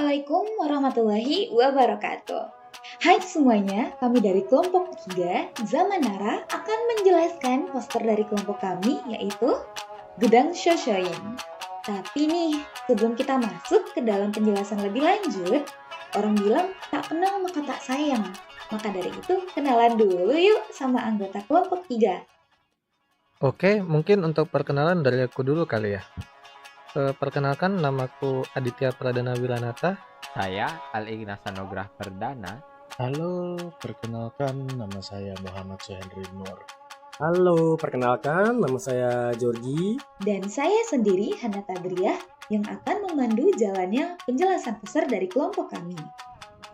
Assalamualaikum warahmatullahi wabarakatuh. Hai semuanya, kami dari kelompok 3, Zamanara, akan menjelaskan poster dari kelompok kami, yaitu Gudang Shoshoin. Tapi nih, sebelum kita masuk ke dalam penjelasan lebih lanjut, orang bilang tak kenal maka tak sayang. Maka dari itu, kenalan dulu yuk sama anggota kelompok 3. Oke, mungkin untuk perkenalan dari aku dulu kali ya. Perkenalkan, namaku Aditya Pradana Wilanata. Saya Al-Ignas Anugrah Perdana. Halo, perkenalkan nama saya Muhammad Suhendri Nur. Halo, perkenalkan nama saya Jorgi. Dan saya sendiri, Hana Tadriah, yang akan memandu jalannya penjelasan poster dari kelompok kami.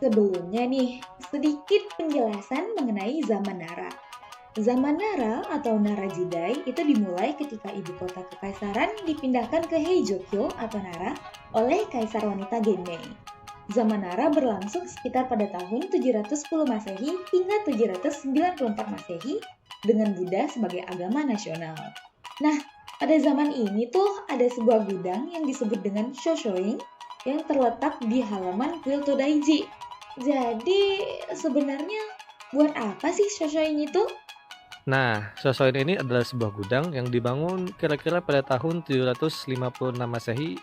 Sebelumnya nih, sedikit penjelasan mengenai Zamanara. Zamanara atau Nara Jidai itu dimulai ketika ibu kota kekaisaran dipindahkan ke Heijokyo atau Nara oleh Kaisar Wanita Genmei. Zamanara berlangsung sekitar pada tahun 710 Masehi hingga 794 Masehi dengan Buddha sebagai agama nasional. Nah, pada zaman ini tuh ada sebuah gudang yang disebut dengan Shoshoin yang terletak di halaman kuil Todaiji. Jadi sebenarnya buat apa sih Shoshoin itu? Nah, Shoshoin ini adalah sebuah gudang yang dibangun kira-kira pada tahun 756 Masehi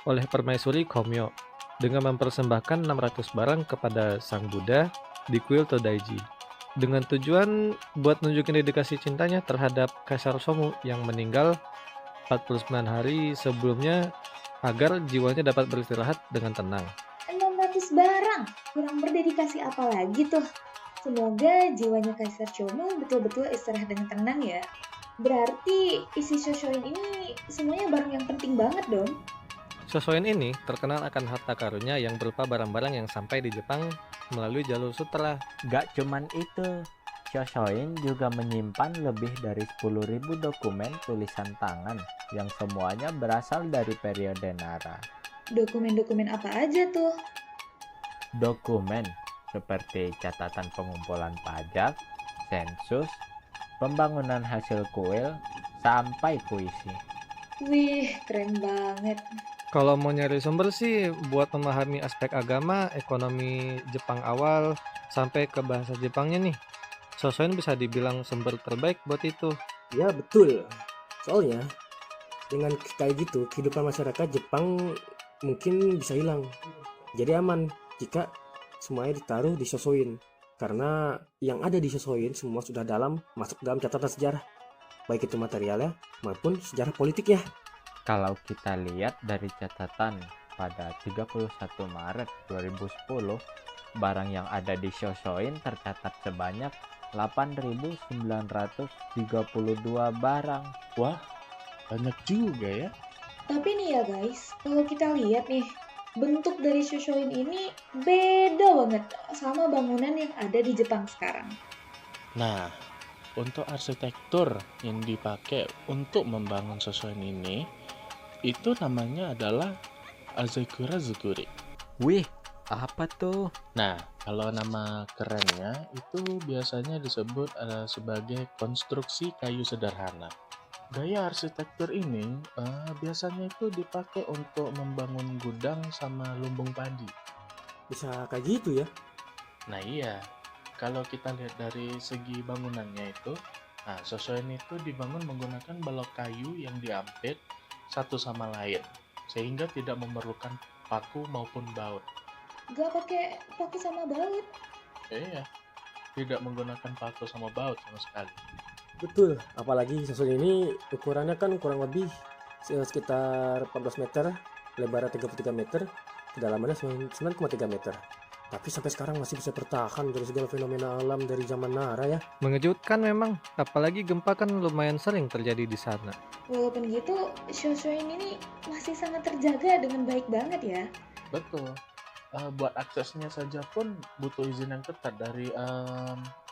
oleh Permaisuri Komyo dengan mempersembahkan 600 barang kepada Sang Buddha di kuil Todaiji. Dengan tujuan buat nunjukin dedikasi cintanya terhadap Kaisar Somu yang meninggal 49 hari sebelumnya agar jiwanya dapat beristirahat dengan tenang. 600 barang, kurang berdedikasi apa lagi tuh? Semoga jiwanya Kaisar Chomu betul-betul istirahat dengan tenang ya. Berarti isi Shoshoin ini semuanya barang yang penting banget dong. Shoshoin ini terkenal akan harta karunnya yang berupa barang-barang yang sampai di Jepang melalui jalur sutra. Gak cuman itu, Shoshoin juga menyimpan lebih dari 10.000 dokumen tulisan tangan yang semuanya berasal dari periode Nara. Dokumen-dokumen apa aja tuh? Dokumen seperti catatan pengumpulan pajak, sensus, pembangunan hasil kuil, sampai puisi. Wih, keren banget. Kalau mau nyari sumber sih buat memahami aspek agama, ekonomi Jepang awal, sampai ke bahasa Jepangnya nih. Shoshoin bisa dibilang sumber terbaik buat itu. Ya betul, soalnya dengan kayak gitu kehidupan masyarakat Jepang mungkin bisa hilang. Jadi aman jika semuanya ditaruh di Shoshoin, karena yang ada di Shoshoin semua sudah masuk dalam catatan sejarah, baik itu materialnya maupun sejarah politiknya. Kalau kita lihat dari catatan pada 31 Maret 2010, barang yang ada di Shoshoin tercatat sebanyak 8.932 barang. Wah, banyak juga ya. Tapi nih ya guys, kalau kita lihat nih, bentuk dari Shoshoin ini beda banget sama bangunan yang ada di Jepang sekarang. Nah, untuk arsitektur yang dipakai untuk membangun Shoshoin ini, itu namanya adalah Azekura Zukuri. Wih, apa tuh? Nah, kalau nama kerennya itu biasanya disebut sebagai konstruksi kayu sederhana. Gaya arsitektur ini biasanya itu dipakai untuk membangun gudang sama lumbung padi. Bisa kayak gitu ya. Nah iya, kalau kita lihat dari segi bangunannya itu, nah Shoshoin itu dibangun menggunakan balok kayu yang diampit satu sama lain, sehingga tidak memerlukan paku maupun baut. Gak pakai paku sama baut. Iya, tidak menggunakan paku sama baut sama sekali. Betul, apalagi Shoshoin ini ukurannya kan kurang lebih sekitar 14 meter, lebarnya 33 meter, kedalamannya 9,3 meter. Tapi sampai sekarang masih bisa bertahan dari segala fenomena alam dari zaman Nara ya. Mengejutkan memang, apalagi gempa kan lumayan sering terjadi di sana. Walaupun gitu, Shoshoin ini masih sangat terjaga dengan baik banget ya. Betul. Buat aksesnya saja pun butuh izin yang ketat dari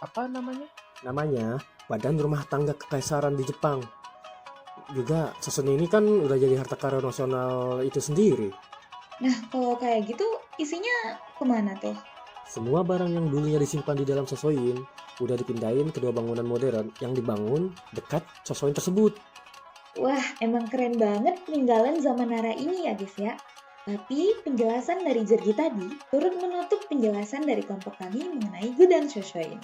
apa namanya? Namanya Badan Rumah Tangga Kekaisaran di Jepang. Juga Shoshoin ini kan udah jadi harta karun nasional itu sendiri. Nah, kalau kayak gitu, isinya kemana tuh? Semua barang yang dulunya disimpan di dalam Shoshoin udah dipindahin ke dua bangunan modern yang dibangun dekat Shoshoin tersebut. Wah, emang keren banget peninggalan zaman Nara ini ya guys ya. Tapi penjelasan dari Jergi tadi turut menutup penjelasan dari kelompok kami mengenai gudang Shoshoin.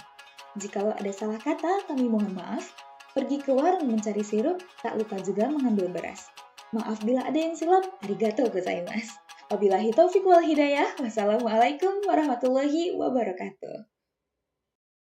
Jikalau ada salah kata, kami mohon maaf. Pergi ke warung mencari sirup, tak lupa juga mengambil beras. Maaf bila ada yang silap, arigatou gozaimasu. Wabillahi taufiq wal hidayah. Wassalamualaikum warahmatullahi wabarakatuh.